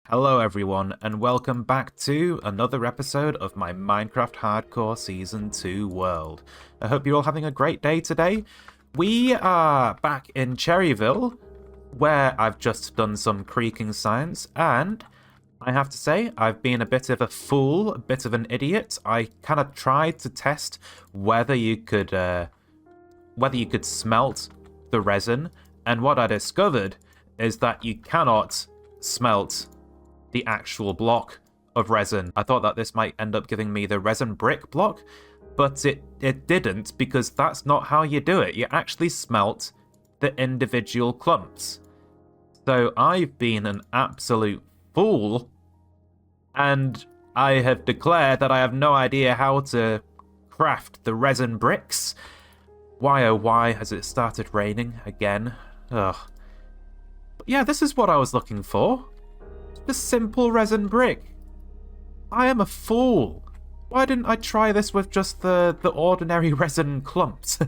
Hello everyone, and welcome back to another episode of my Minecraft Hardcore Season 2 world. I hope you're all having a great day today. We are back in Cherryville, where I've just done some creaking science, and I have to say, I've been a bit of a fool, a bit of an idiot. I kind of tried to test whether you could smelt the resin, and what I discovered is that you cannot smelt the actual block of resin. I thought that this might end up giving me the resin brick block, but it didn't, because that's not how you do it. You actually smelt the individual clumps. So I've been an absolute fool, and I have declared that I have no idea how to craft the resin bricks. Why oh why has it started raining again? Ugh. But yeah, this is what I was looking for. The simple resin brick. I am a fool. Why didn't I try this with just the ordinary resin clumps?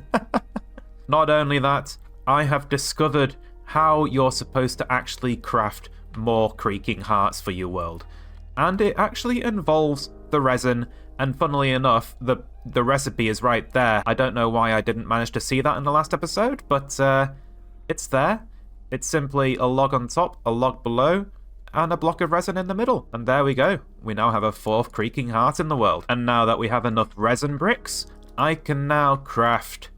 Not only that, I have discovered how you're supposed to actually craft more creaking hearts for your world. And it actually involves the resin, and funnily enough, the recipe is right there. I don't know why I didn't manage to see that in the last episode, but it's there. It's simply a log on top, a log below, and a block of resin in the middle. And there we go. We now have a fourth creaking heart in the world. And now that we have enough resin bricks, I can now craft...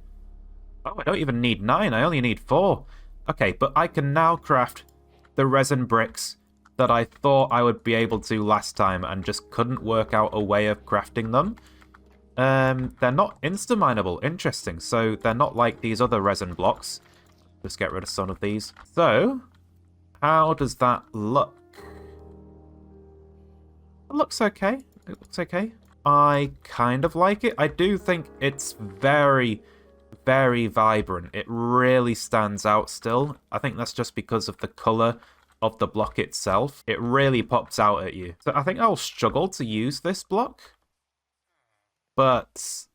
Oh, I don't even need 9. I only need 4. Okay, but I can now craft the resin bricks that I thought I would be able to last time and just couldn't work out a way of crafting them. They're not insta-mineable. Interesting. So they're not like these other resin blocks. Just get rid of some of these. So, how does that look? It looks okay. It looks okay. I kind of like it. I do think it's very, very vibrant. It really stands out still. I think that's just because of the colour of the block itself. It really pops out at you. So I think I'll struggle to use this block. But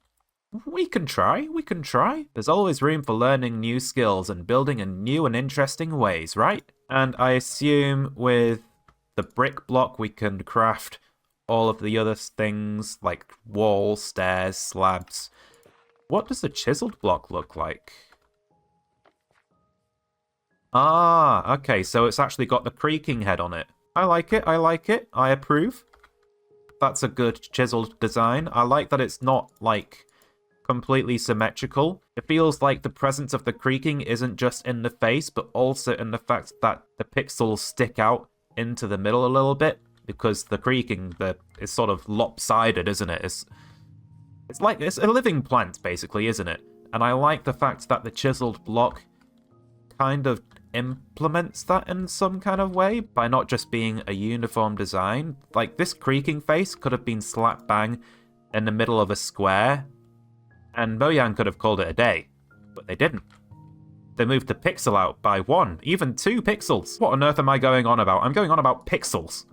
we can try. We can try. There's always room for learning new skills and building in new and interesting ways, right? And I assume with the brick block we can craft all of the other things like walls, stairs, slabs. What does the chiseled block look like? Ah, okay, so it's actually got the creaking head on it. I like it, I like it, I approve. That's a good chiseled design. I like that it's not, like, completely symmetrical. It feels like the presence of the creaking isn't just in the face, but also in the fact that the pixels stick out into the middle a little bit, because the creaking is sort of lopsided, isn't it? It's like it's a living plant, basically, isn't it? And I like the fact that the chiseled block kind of implements that in some kind of way by not just being a uniform design. Like, this creaking face could have been slap bang in the middle of a square, and Mojang could have called it a day, but they didn't. They moved the pixel out by 1, even 2 pixels. What on earth am I going on about? I'm going on about pixels.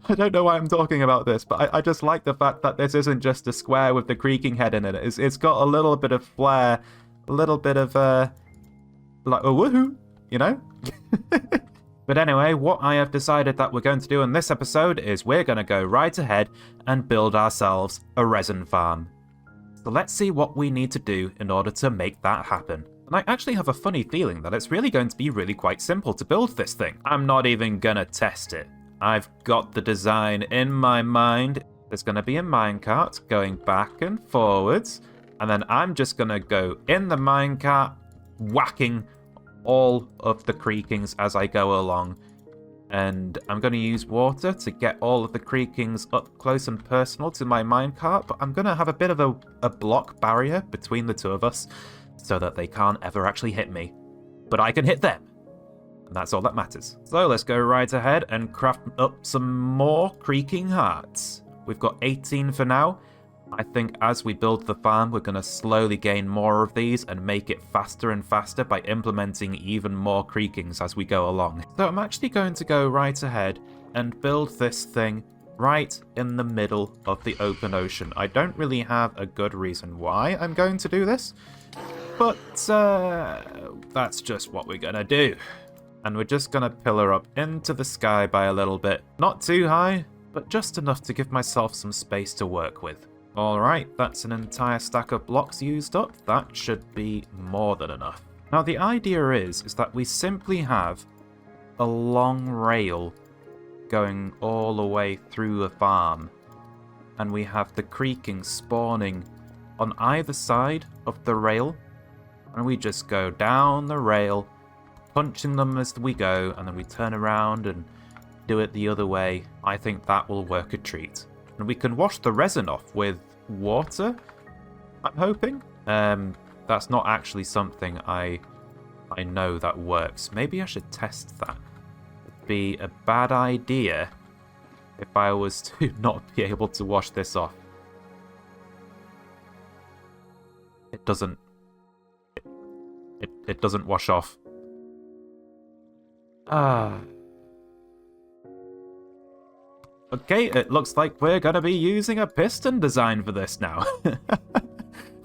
I don't know why I'm talking about this, but I just like the fact that this isn't just a square with the creaking head in it. It's got a little bit of flair, a little bit of, like, a woohoo, you know? But anyway, what I have decided that we're going to do in this episode is we're going to go right ahead and build ourselves a resin farm. So let's see what we need to do in order to make that happen. And I actually have a funny feeling that it's really going to be really quite simple to build this thing. I'm not even going to test it. I've got the design in my mind. There's going to be a minecart going back and forwards, and then I'm just going to go in the minecart, whacking all of the creakings as I go along. And I'm going to use water to get all of the creakings up close and personal to my minecart, but I'm going to have a bit of a block barrier between the two of us so that they can't ever actually hit me. But I can hit them. And that's all that matters. So let's go right ahead and craft up some more creaking hearts. We've got 18 for now. I think as we build the farm, we're going to slowly gain more of these and make it faster and faster by implementing even more creakings as we go along. So I'm actually going to go right ahead and build this thing right in the middle of the open ocean. I don't really have a good reason why I'm going to do this, but that's just what we're going to do. And we're just going to pillar up into the sky by a little bit. Not too high, but just enough to give myself some space to work with. Alright, that's an entire stack of blocks used up. That should be more than enough. Now the idea is that we simply have a long rail going all the way through the farm. And we have the creaking spawning on either side of the rail. And we just go down the rail, punching them as we go, and then we turn around and do it the other way. I think that will work a treat. And we can wash the resin off with water, I'm hoping. That's not actually something I know that works. Maybe I should test that. It'd be a bad idea if I was to not be able to wash this off. It doesn't. It doesn't wash off. Okay, it looks like we're going to be using a piston design for this now.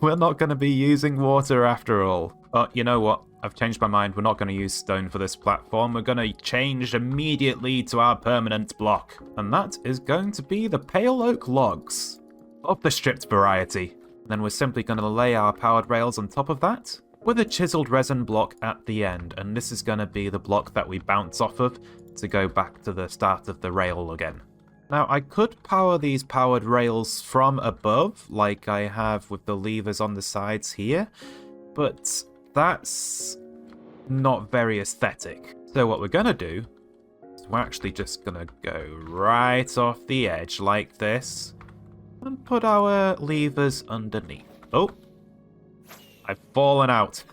We're not going to be using water after all. But you know what? I've changed my mind. We're not going to use stone for this platform. We're going to change immediately to our permanent block. And that is going to be the pale oak logs of the stripped variety. Then we're simply going to lay our powered rails on top of that with a chiseled resin block at the end. And this is going to be the block that we bounce off of to go back to the start of the rail again. Now, I could power these powered rails from above, like I have with the levers on the sides here, but that's not very aesthetic. So what we're going to do is we're actually just going to go right off the edge like this and put our levers underneath. Oh, I've fallen out.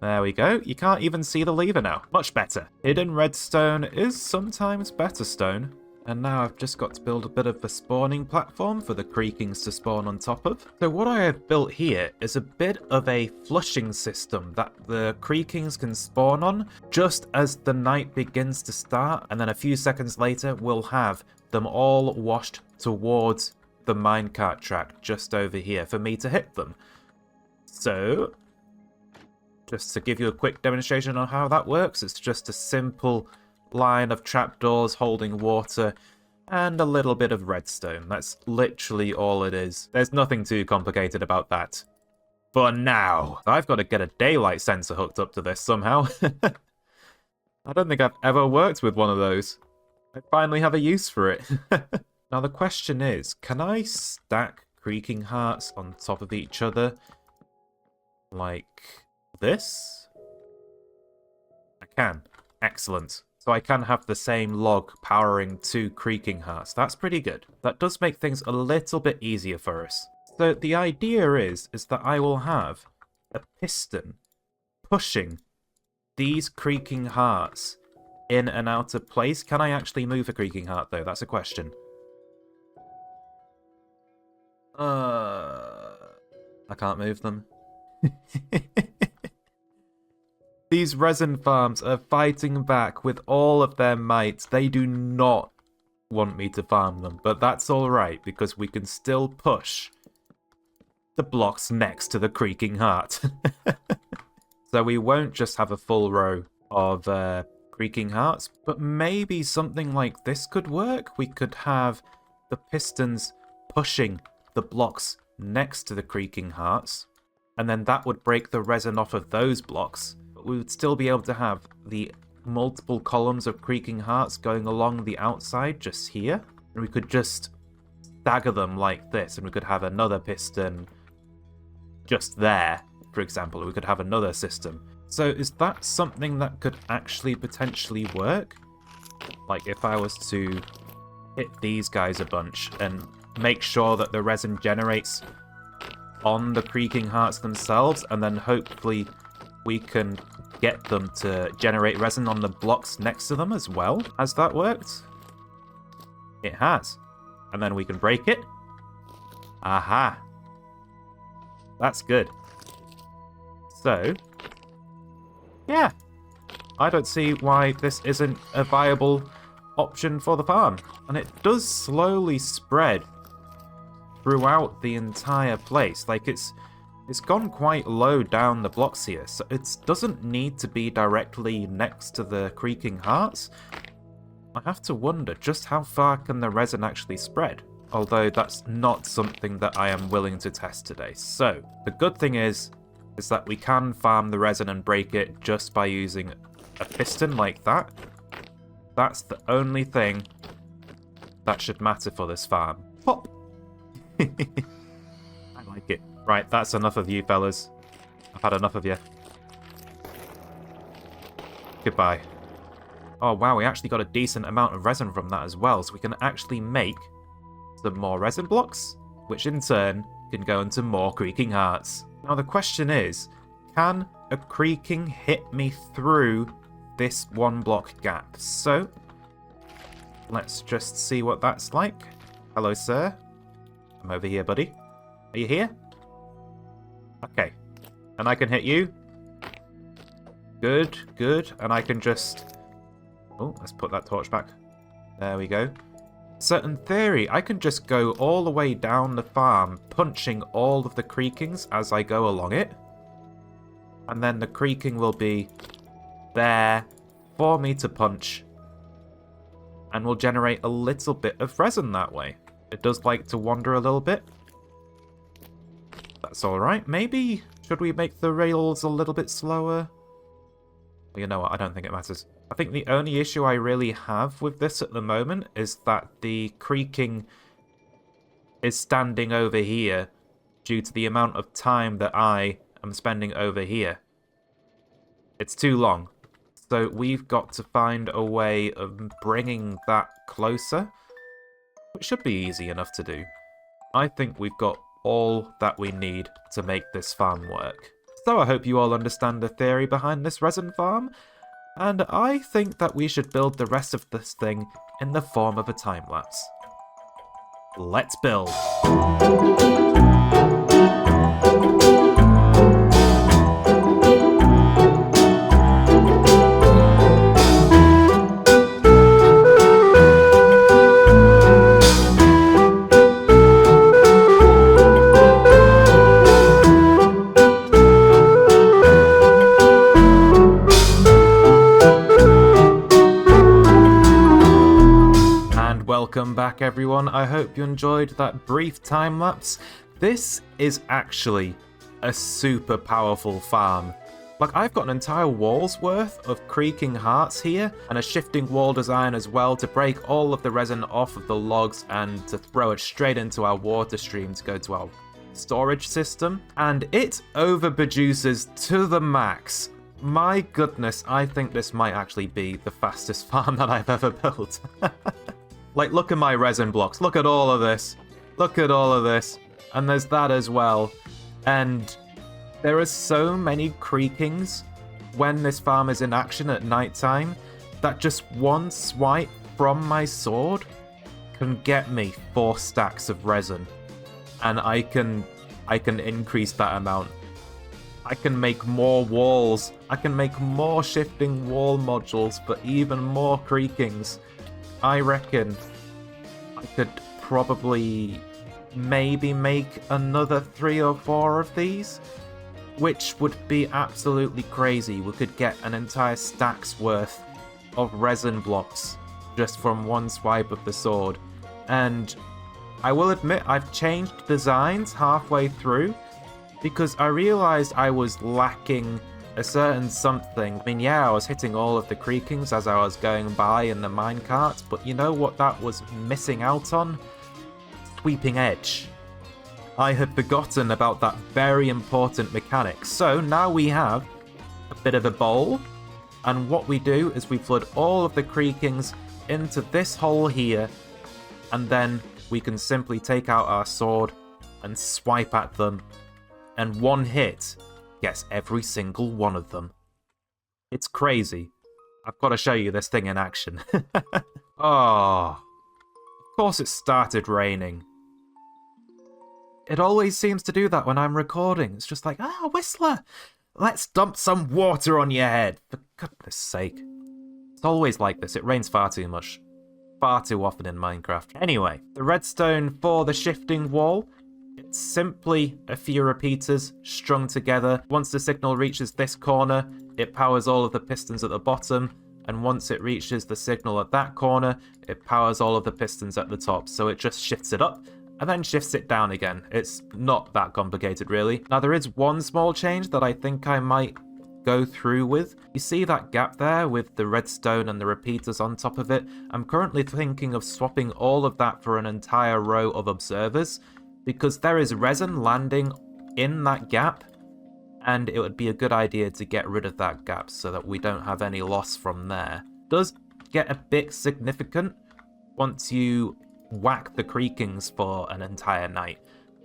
There we go. You can't even see the lever now. Much better. Hidden redstone is sometimes better stone. And now I've just got to build a bit of a spawning platform for the creakings to spawn on top of. So what I have built here is a bit of a flushing system that the creakings can spawn on just as the night begins to start. And then a few seconds later, we'll have them all washed towards the minecart track just over here for me to hit them. So, just to give you a quick demonstration on how that works, it's just a simple line of trapdoors holding water and a little bit of redstone. That's literally all it is. There's nothing too complicated about that. For now, I've got to get a daylight sensor hooked up to this somehow. I don't think I've ever worked with one of those. I finally have a use for it. Now the question is, can I stack creaking hearts on top of each other like this? I can. Excellent. So I can have the same log powering 2 creaking hearts. That's pretty good. That does make things a little bit easier for us. So the idea is that I will have a piston pushing these creaking hearts in and out of place. Can I actually move a creaking heart though? That's a question. I can't move them. These resin farms are fighting back with all of their might. They do not want me to farm them, but that's alright because we can still push the blocks next to the creaking heart. So we won't just have a full row of creaking hearts, but maybe something like this could work. We could have the pistons pushing the blocks next to the creaking hearts, and then that would break the resin off of those blocks. We would still be able to have the multiple columns of creaking hearts going along the outside just here. And we could just stagger them like this, and we could have another piston just there, for example. We could have another system. So is that something that could actually potentially work? Like if I was to hit these guys a bunch and make sure that the resin generates on the creaking hearts themselves, and then hopefully we can get them to generate resin on the blocks next to them as well. Has that worked? It has. And then we can break it. Aha. That's good. So, yeah. I don't see why this isn't a viable option for the farm. And it does slowly spread throughout the entire place. Like, it's It's gone quite low down the blocks here, so it doesn't need to be directly next to the creaking hearts. I have to wonder just how far can the resin actually spread? Although that's not something that I am willing to test today. So, the good thing is that we can farm the resin and break it just by using a piston like that. That's the only thing that should matter for this farm. Pop! I like it. Right, that's enough of you, fellas. I've had enough of you. Goodbye. Oh, wow, we actually got a decent amount of resin from that as well, so we can actually make some more resin blocks, which in turn can go into more creaking hearts. Now, the question is, can a creaking hit me through this one block gap? So, let's just see what that's like. Hello, sir. I'm over here, buddy. Are you here? Okay. And I can hit you. Good, good. And I can just... Oh, let's put that torch back. There we go. So in theory, I can just go all the way down the farm, punching all of the creakings as I go along it. And then the creaking will be there for me to punch. And will generate a little bit of resin that way. It does like to wander a little bit. That's alright. Maybe should we make the rails a little bit slower? Well, you know what? I don't think it matters. I think the only issue I really have with this at the moment is that the creaking is standing over here due to the amount of time that I am spending over here. It's too long. So we've got to find a way of bringing that closer, which should be easy enough to do. I think we've got all that we need to make this farm work. So I hope you all understand the theory behind this resin farm, and I think that we should build the rest of this thing in the form of a time-lapse. Let's build! Welcome back, everyone. I hope you enjoyed that brief time lapse. This is actually a super powerful farm. Like, I've got an entire wall's worth of creaking hearts here, and a shifting wall design as well to break all of the resin off of the logs and to throw it straight into our water stream to go to our storage system. And it overproduces to the max. My goodness, I think this might actually be the fastest farm that I've ever built. Like, look at my resin blocks. Look at all of this. Look at all of this. And there's that as well. And there are so many creakings when this farm is in action at nighttime that just one swipe from my sword can get me 4 stacks of resin. And I can increase that amount. I can make more walls. I can make more shifting wall modules for even more creakings. I reckon I could probably maybe make another 3 or 4 of these, which would be absolutely crazy. We could get an entire stack's worth of resin blocks just from one swipe of the sword. And I will admit I've changed designs halfway through because I realized I was lacking a certain something. I mean, yeah, I was hitting all of the creakings as I was going by in the minecart, but you know what that was missing out on? Sweeping edge. I had forgotten about that very important mechanic. So now we have a bit of a bowl, and what we do is we flood all of the creakings into this hole here, and then we can simply take out our sword and swipe at them, and one hit gets every single one of them. It's crazy. I've got to show you this thing in action. Oh, of course it started raining. It always seems to do that when I'm recording. It's just like, Whistler, let's dump some water on your head. For goodness sake. It's always like this. It rains far too much. Far too often in Minecraft. Anyway, the redstone for the shifting wall, it simply a few repeaters strung together. Once the signal reaches this corner, it powers all of the pistons at the bottom, and once it reaches the signal at that corner, it powers all of the pistons at the top. So it just shifts it up and then shifts it down again. It's not that complicated, really. Now, there is one small change that I think I might go through with. You see that gap there with the redstone and the repeaters on top of it? I'm currently thinking of swapping all of that for an entire row of observers, because there is resin landing in that gap, and it would be a good idea to get rid of that gap so that we don't have any loss from there. It does get a bit significant once you whack the creakings for an entire night.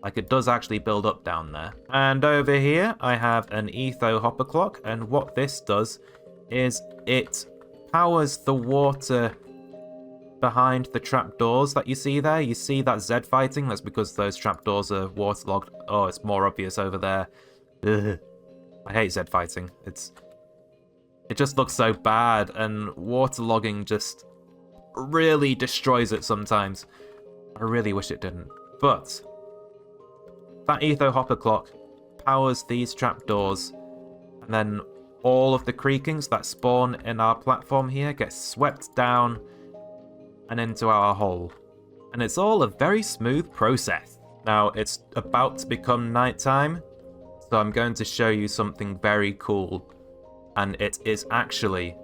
Like, it does actually build up down there. And over here, I have an etho hopper clock, and what this does is it powers the water behind the trapdoors that you see there. You see that Z fighting? That's because those trapdoors are waterlogged. Oh, it's more obvious over there. Ugh. I hate Z fighting. It just looks so bad, and waterlogging just really destroys it sometimes. I really wish it didn't. But that etho hopper clock powers these trapdoors, and then all of the creakings that spawn in our platform here get swept down and into our hole. And it's all a very smooth process. Now, it's about to become nighttime, so I'm going to show you something very cool. And it is actually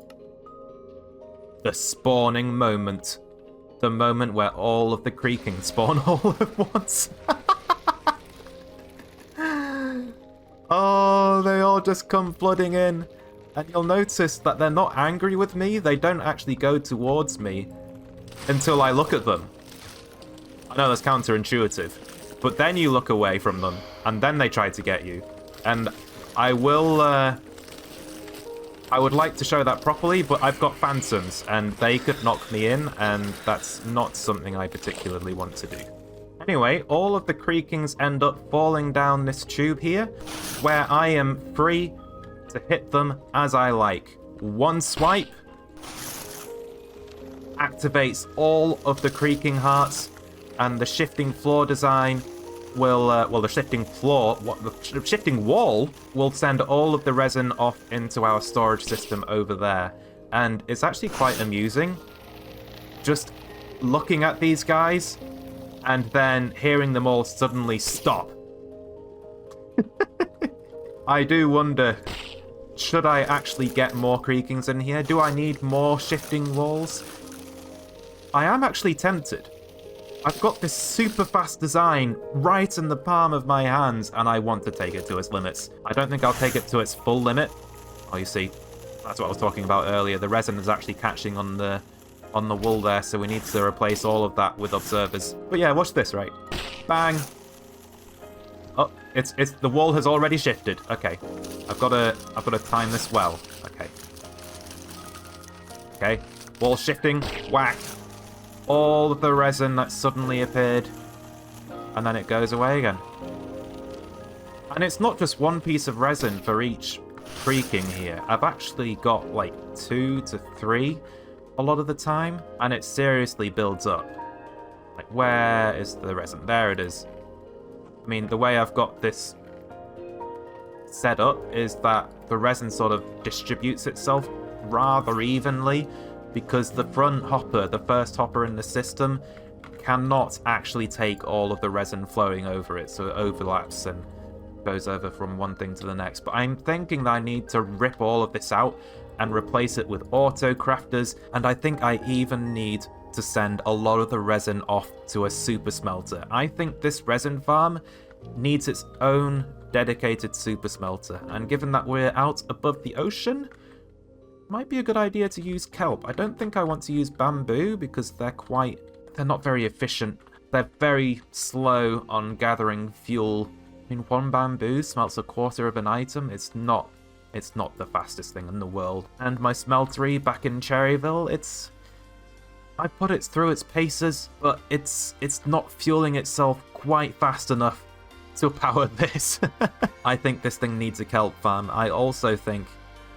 the spawning moment. The moment where all of the creaking spawn all at once. Oh, they all just come flooding in. And you'll notice that they're not angry with me. They don't actually go towards me until I look at them. I know that's counterintuitive, but then you look away from them, and then they try to get you. And I would like to show that properly, but I've got phantoms, and they could knock me in, and that's not something I particularly want to do. Anyway, all of the creakings end up falling down this tube here, where I am free to hit them as I like. One swipe activates all of the creaking hearts, and the shifting floor design will, the shifting wall will send all of the resin off into our storage system over there. And it's actually quite amusing just looking at these guys and then hearing them all suddenly stop. I do wonder, should I actually get more creakings in here? Do I need more shifting walls? I am actually tempted. I've got this super fast design right in the palm of my hands, and I want to take it to its limits. I don't think I'll take it to its full limit. Oh, you see, that's what I was talking about earlier. The resin is actually catching on the wool there, so we need to replace all of that with observers. But yeah, watch this, right? Bang! Oh, it's the wall has already shifted. Okay, I've got to time this well. Okay, wall shifting. Whack! All of the resin that suddenly appeared, and then it goes away again. And it's not just one piece of resin for each creaking here. I've actually got like 2 to 3 a lot of the time, and it seriously builds up. Like, where is the resin? There it is. I mean, the way I've got this set up is that the resin sort of distributes itself rather evenly, because the front hopper, the first hopper in the system, cannot actually take all of the resin flowing over it, so it overlaps and goes over from one thing to the next. But I'm thinking that I need to rip all of this out and replace it with auto crafters, and I think I even need to send a lot of the resin off to a super smelter. I think this resin farm needs its own dedicated super smelter, and given that we're out above the ocean, might be a good idea to use kelp. I don't think I want to use bamboo because they're not very efficient. They're very slow on gathering fuel. I mean, one bamboo smelts a quarter of an item. It's not the fastest thing in the world. And my smeltery back in Cherryville, I put it through its paces, but it's not fueling itself quite fast enough to power this. I think this thing needs a kelp farm. I also think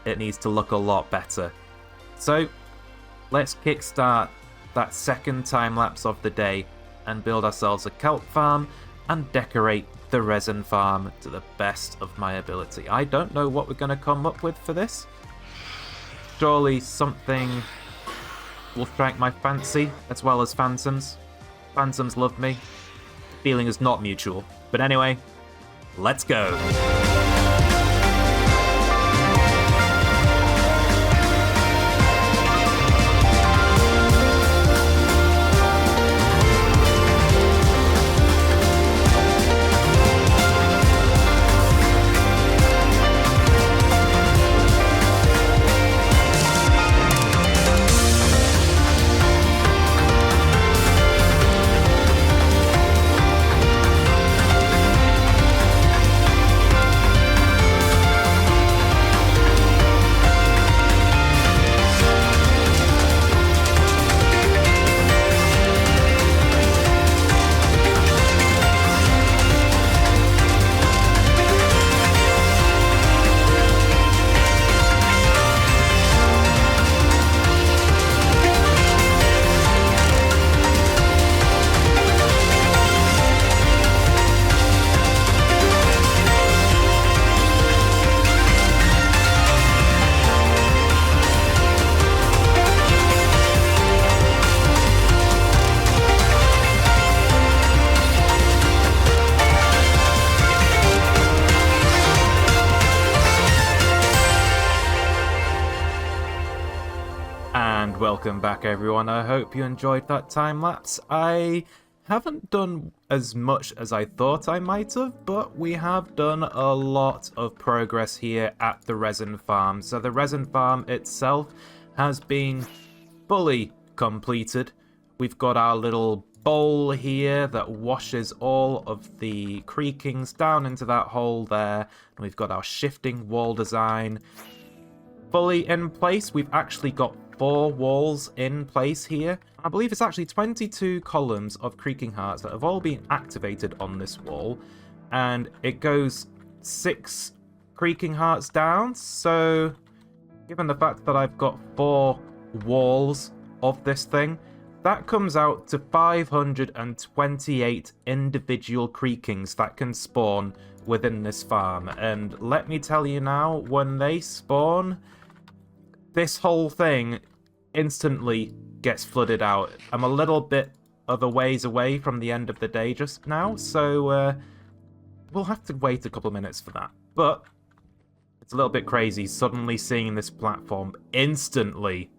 it needs to look a lot better. So let's kickstart that second time lapse of the day and build ourselves a kelp farm and decorate the resin farm to the best of my ability. I don't know what we're going to come up with for this. Surely something will strike my fancy, as well as Phantoms. Phantoms love me. Feeling is not mutual. But anyway, let's go. Welcome back everyone, I hope you enjoyed that time lapse. I haven't done as much as I thought I might have, but we have done a lot of progress here at the resin farm. So the resin farm itself has been fully completed. We've got our little bowl here that washes all of the creakings down into that hole there, and we've got our shifting wall design fully in place. We've actually got 4 walls in place here. I believe it's actually 22 columns of creaking hearts that have all been activated on this wall, and it goes 6 creaking hearts down. So given the fact that I've got 4 walls of this thing, that comes out to 528 individual creakings that can spawn within this farm. And let me tell you now, when they spawn, this whole thing instantly gets flooded out. I'm a little bit of a ways away from the end of the day just now, so we'll have to wait a couple of minutes for that. But it's a little bit crazy suddenly seeing this platform instantly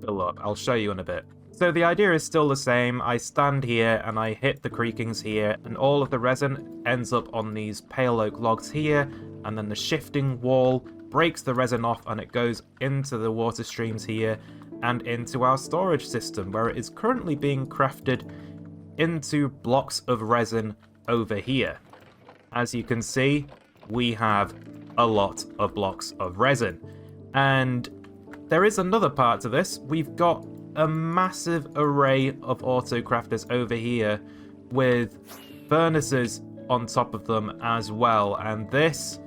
fill up. I'll show you in a bit. So the idea is still the same. I stand here and I hit the creakings here, and all of the resin ends up on these pale oak logs here, and then the shifting wall breaks the resin off and it goes into the water streams here and into our storage system, where it is currently being crafted into blocks of resin over here. As you can see, we have a lot of blocks of resin. And there is another part to this. We've got a massive array of auto crafters over here with furnaces on top of them as well, and this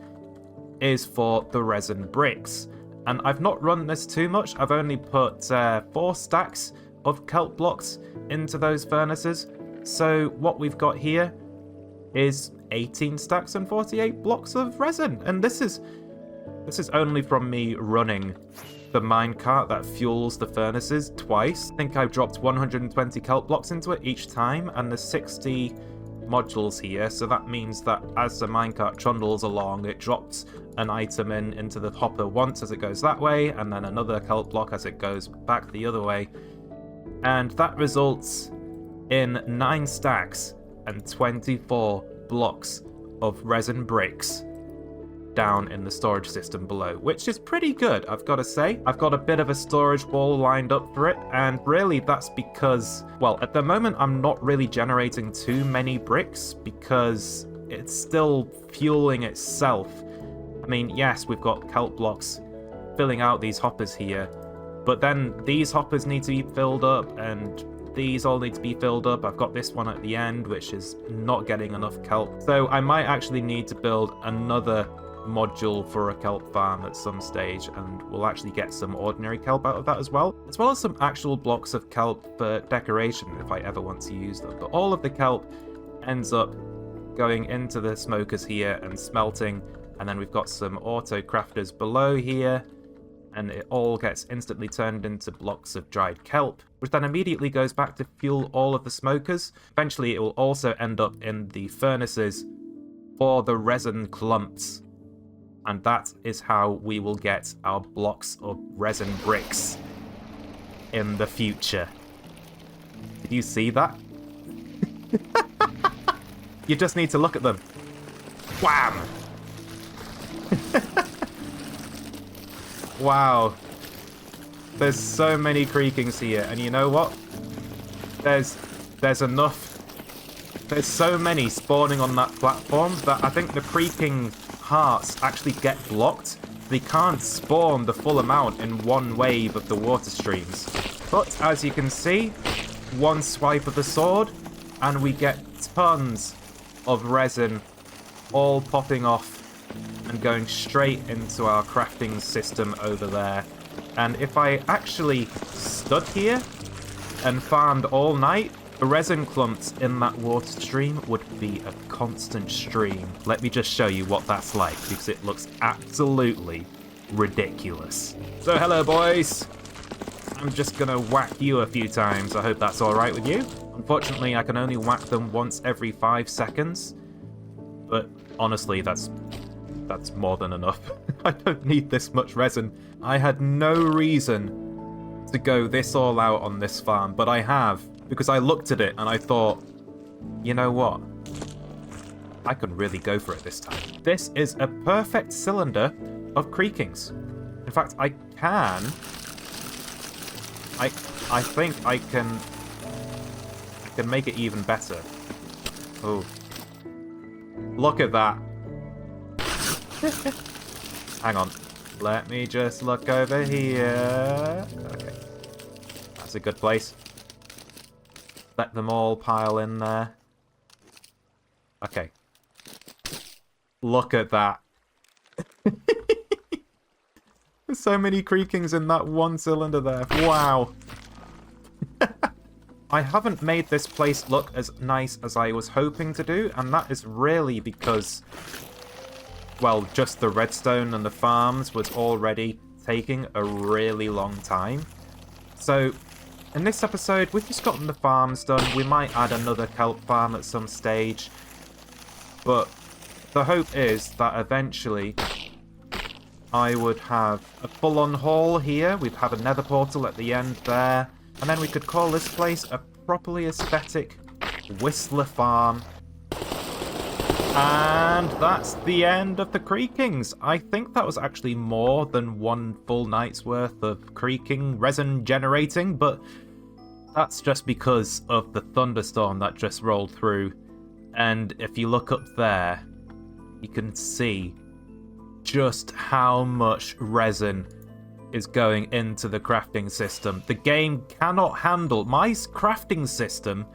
is for the resin bricks. And I've not run this too much. I've only put 4 stacks of kelp blocks into those furnaces. So what we've got here is 18 stacks and 48 blocks of resin. And this is only from me running the minecart that fuels the furnaces twice. I think I've dropped 120 kelp blocks into it each time, and there's 60 modules here, so that means that as the minecart trundles along, it drops an item into the hopper once as it goes that way, and then another kelp block as it goes back the other way, and that results in 9 stacks and 24 blocks of resin bricks down in the storage system below, which is pretty good, I've got to say. I've got a bit of a storage wall lined up for it, and really that's because, well, at the moment I'm not really generating too many bricks because it's still fueling itself. I mean, yes, we've got kelp blocks filling out these hoppers here, but then these hoppers need to be filled up, and these all need to be filled up. I've got this one at the end, which is not getting enough kelp. So I might actually need to build another module for a kelp farm at some stage, and we'll actually get some ordinary kelp out of that as well as some actual blocks of kelp for decoration if I ever want to use them. But all of the kelp ends up going into the smokers here and smelting, and then we've got some auto crafters below here, and it all gets instantly turned into blocks of dried kelp, which then immediately goes back to fuel all of the smokers. Eventually it will also end up in the furnaces for the resin clumps, and that is how we will get our blocks of resin bricks in the future. Did you see that? You just need to look at them. Wham! Wow. There's so many creakings here, and you know what? There's enough. There's so many spawning on that platform that I think the creaking hearts actually get blocked. They can't spawn the full amount in one wave of the water streams. But as you can see, one swipe of the sword, and we get tons of resin all popping off and going straight into our crafting system over there. And if I actually stood here and farmed all night, the resin clumps in that water stream would be a constant stream. Let me just show you what that's like, because it looks absolutely ridiculous. So hello boys, I'm just gonna whack you a few times. I hope that's alright with you. Unfortunately, I can only whack them once every 5 seconds, but honestly, that's more than enough. I don't need this much resin. I had no reason to go this all out on this farm, but I have, because I looked at it and I thought, you know what? I can really go for it this time. This is a perfect cylinder of creakings. In fact, I think I can make it even better. Oh. Look at that. Hang on. Let me just look over here. Okay. That's a good place. Let them all pile in there. Okay. Look at that. There's so many creakings in that one cylinder there. Wow. I haven't made this place look as nice as I was hoping to do, and that is really because, well, just the redstone and the farms was already taking a really long time. So, in this episode, we've just gotten the farms done. We might add another kelp farm at some stage, but the hope is that eventually I would have a full-on haul here. We'd have a nether portal at the end there, and then we could call this place a properly aesthetic Whistler Farm. And that's the end of the creakings. I think that was actually more than one full night's worth of creaking resin generating, but that's just because of the thunderstorm that just rolled through. And if you look up there, you can see just how much resin is going into the crafting system. The game cannot handle, my crafting system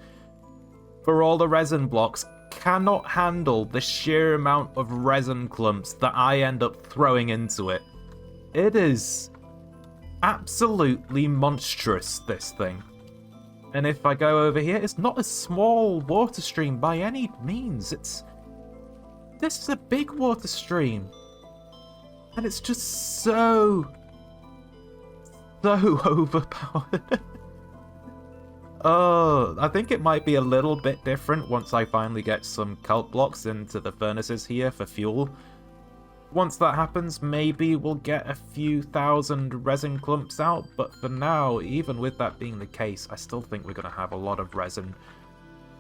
for all the resin blocks cannot handle the sheer amount of resin clumps that I end up throwing into it. It is absolutely monstrous, this thing. And if I go over here, it's not a small water stream by any means. This is a big water stream. And it's just so overpowered. Oh, I think it might be a little bit different once I finally get some kelp blocks into the furnaces here for fuel. Once that happens, maybe we'll get a few thousand resin clumps out, but for now, even with that being the case, I still think we're going to have a lot of resin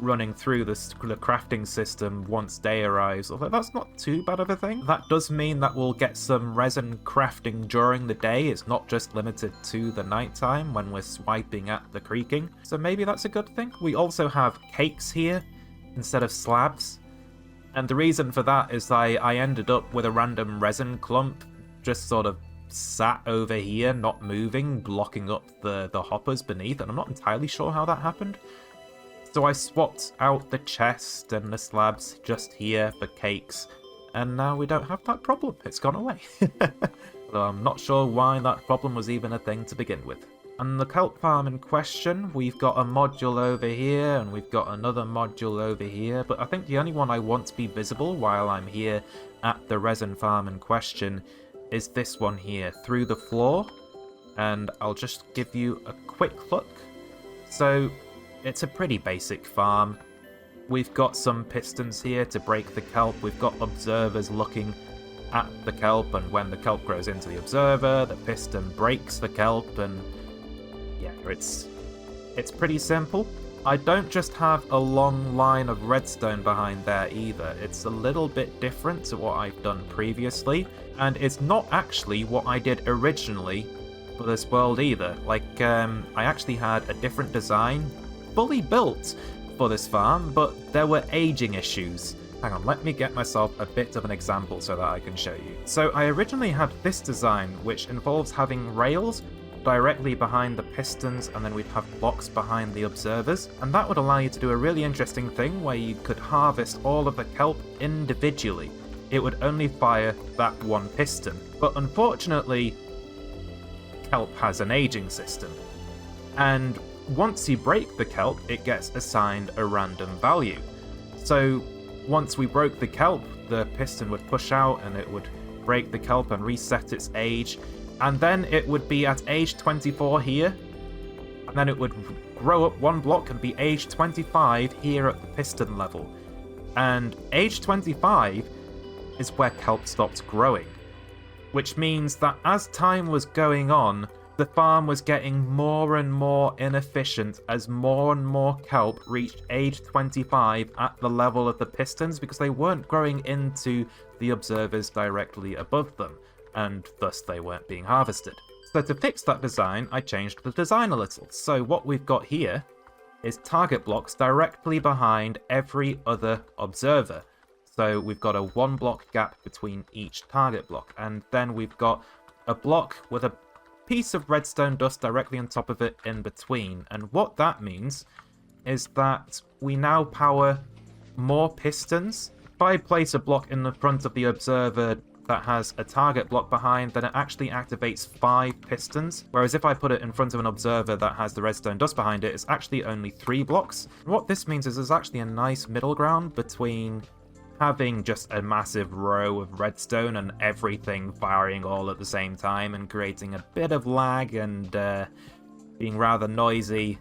running through the crafting system once day arrives, although that's not too bad of a thing. That does mean that we'll get some resin crafting during the day. It's not just limited to the nighttime when we're swiping at the creaking, so maybe that's a good thing. We also have cakes here instead of slabs, and the reason for that is I ended up with a random resin clump just sort of sat over here, not moving, blocking up the hoppers beneath, and I'm not entirely sure how that happened. So I swapped out the chest and the slabs just here for cakes, and now we don't have that problem. It's gone away. Although I'm not sure why that problem was even a thing to begin with. On the kelp farm in question, we've got a module over here, and we've got another module over here, but I think the only one I want to be visible while I'm here at the resin farm in question is this one here, through the floor, and I'll just give you a quick look. So, it's a pretty basic farm. We've got some pistons here to break the kelp, we've got observers looking at the kelp, and when the kelp grows into the observer, the piston breaks the kelp, and yeah, it's pretty simple. I don't just have a long line of redstone behind there either. It's a little bit different to what I've done previously, and it's not actually what I did originally for this world either. Like, I actually had a different design fully built for this farm, but there were aging issues. Hang on, let me get myself a bit of an example so that I can show you. So I originally had this design, which involves having rails directly behind the pistons, and then we'd have blocks behind the observers, and that would allow you to do a really interesting thing where you could harvest all of the kelp individually. It would only fire that one piston. But unfortunately, kelp has an aging system, and once you break the kelp, it gets assigned a random value. So once we broke the kelp, the piston would push out and it would break the kelp and reset its age, and then it would be at age 24 here, and then it would grow up one block and be age 25 here at the piston level. And age 25 is where kelp stopped growing, which means that as time was going on, the farm was getting more and more inefficient as more and more kelp reached age 25 at the level of the pistons, because they weren't growing into the observers directly above them, and thus they weren't being harvested. So to fix that design, I changed the design a little. So what we've got here is target blocks directly behind every other observer. So we've got a 1 block gap between each target block, and then we've got a block with a piece of redstone dust directly on top of it in between. And what that means is that we now power more pistons. If I place a block in the front of the observer that has a target block behind, then it actually activates 5 pistons, whereas if I put it in front of an observer that has the redstone dust behind it, it's actually only 3 blocks. And what this means is there's actually a nice middle ground between having just a massive row of redstone and everything firing all at the same time and creating a bit of lag and being rather noisy,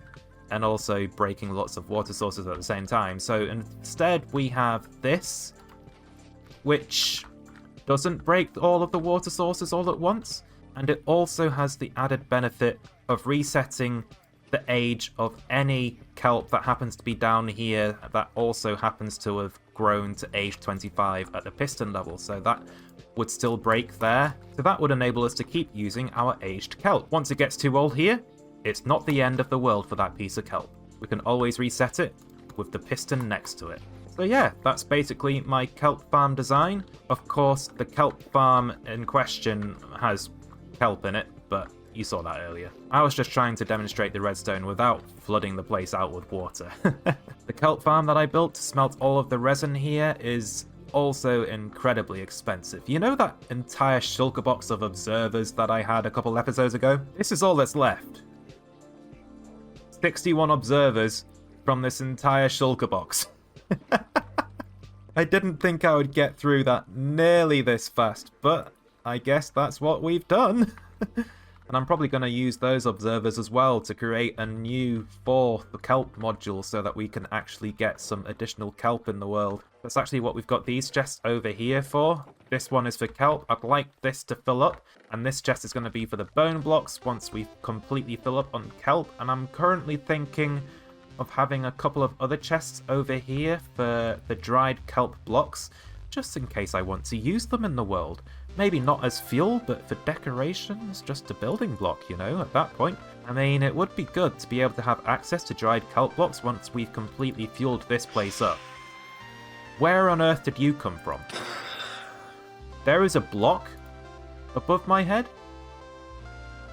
and also breaking lots of water sources at the same time. So instead we have this, which doesn't break all of the water sources all at once, and it also has the added benefit of resetting the age of any kelp that happens to be down here that also happens to have grown to age 25 at the piston level, so that would still break there. So that would enable us to keep using our aged kelp. Once it gets too old here, it's not the end of the world for that piece of kelp. We can always reset it with the piston next to it. So yeah, that's basically my kelp farm design. Of course, the kelp farm in question has kelp in it, but you saw that earlier. I was just trying to demonstrate the redstone without flooding the place out with water. The kelp farm that I built to smelt all of the resin here is also incredibly expensive. You know that entire shulker box of observers that I had a couple episodes ago? This is all that's left. 61 observers from this entire shulker box. I didn't think I would get through that nearly this fast, but I guess that's what we've done. And I'm probably going to use those observers as well to create a new 4th kelp module so that we can actually get some additional kelp in the world. That's actually what we've got these chests over here for. This one is for kelp. I'd like this to fill up, and this chest is going to be for the bone blocks once we completely fill up on kelp. And I'm currently thinking of having a couple of other chests over here for the dried kelp blocks, just in case I want to use them in the world. Maybe not as fuel, but for decorations, just a building block, you know, at that point. I mean, it would be good to be able to have access to dried kelp blocks once we've completely fueled this place up. Where on earth did you come from? There is a block above my head?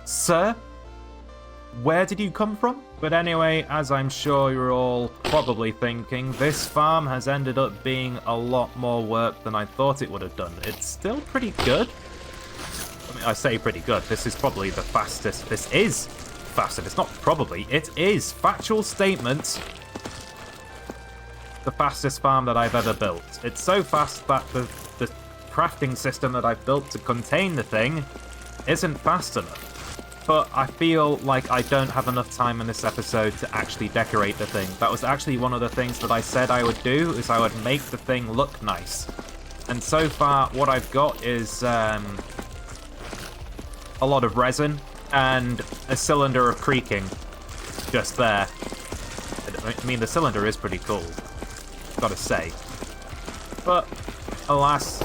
Sir? Where did you come from? But anyway, as I'm sure you're all probably thinking, this farm has ended up being a lot more work than I thought it would have done. It's still pretty good. I mean, I say pretty good. This is probably the fastest. This is fastest. It's not probably. It is. Factual statement. The fastest farm that I've ever built. It's so fast that the crafting system that I've built to contain the thing isn't fast enough. But I feel like I don't have enough time in this episode to actually decorate the thing. That was actually one of the things that I said I would do, is I would make the thing look nice. And so far, what I've got is a lot of resin and a cylinder of creaking just there. I mean, the cylinder is pretty cool, gotta say. But, alas,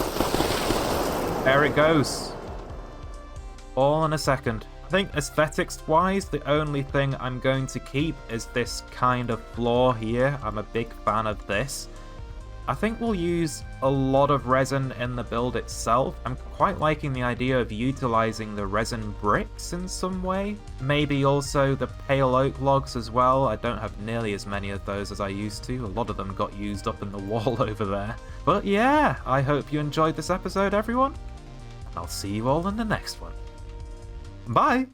there it goes. All in a second. I think aesthetics-wise, the only thing I'm going to keep is this kind of floor here. I'm a big fan of this. I think we'll use a lot of resin in the build itself. I'm quite liking the idea of utilizing the resin bricks in some way. Maybe also the pale oak logs as well. I don't have nearly as many of those as I used to. A lot of them got used up in the wall over there. But yeah, I hope you enjoyed this episode, everyone. I'll see you all in the next one. Bye!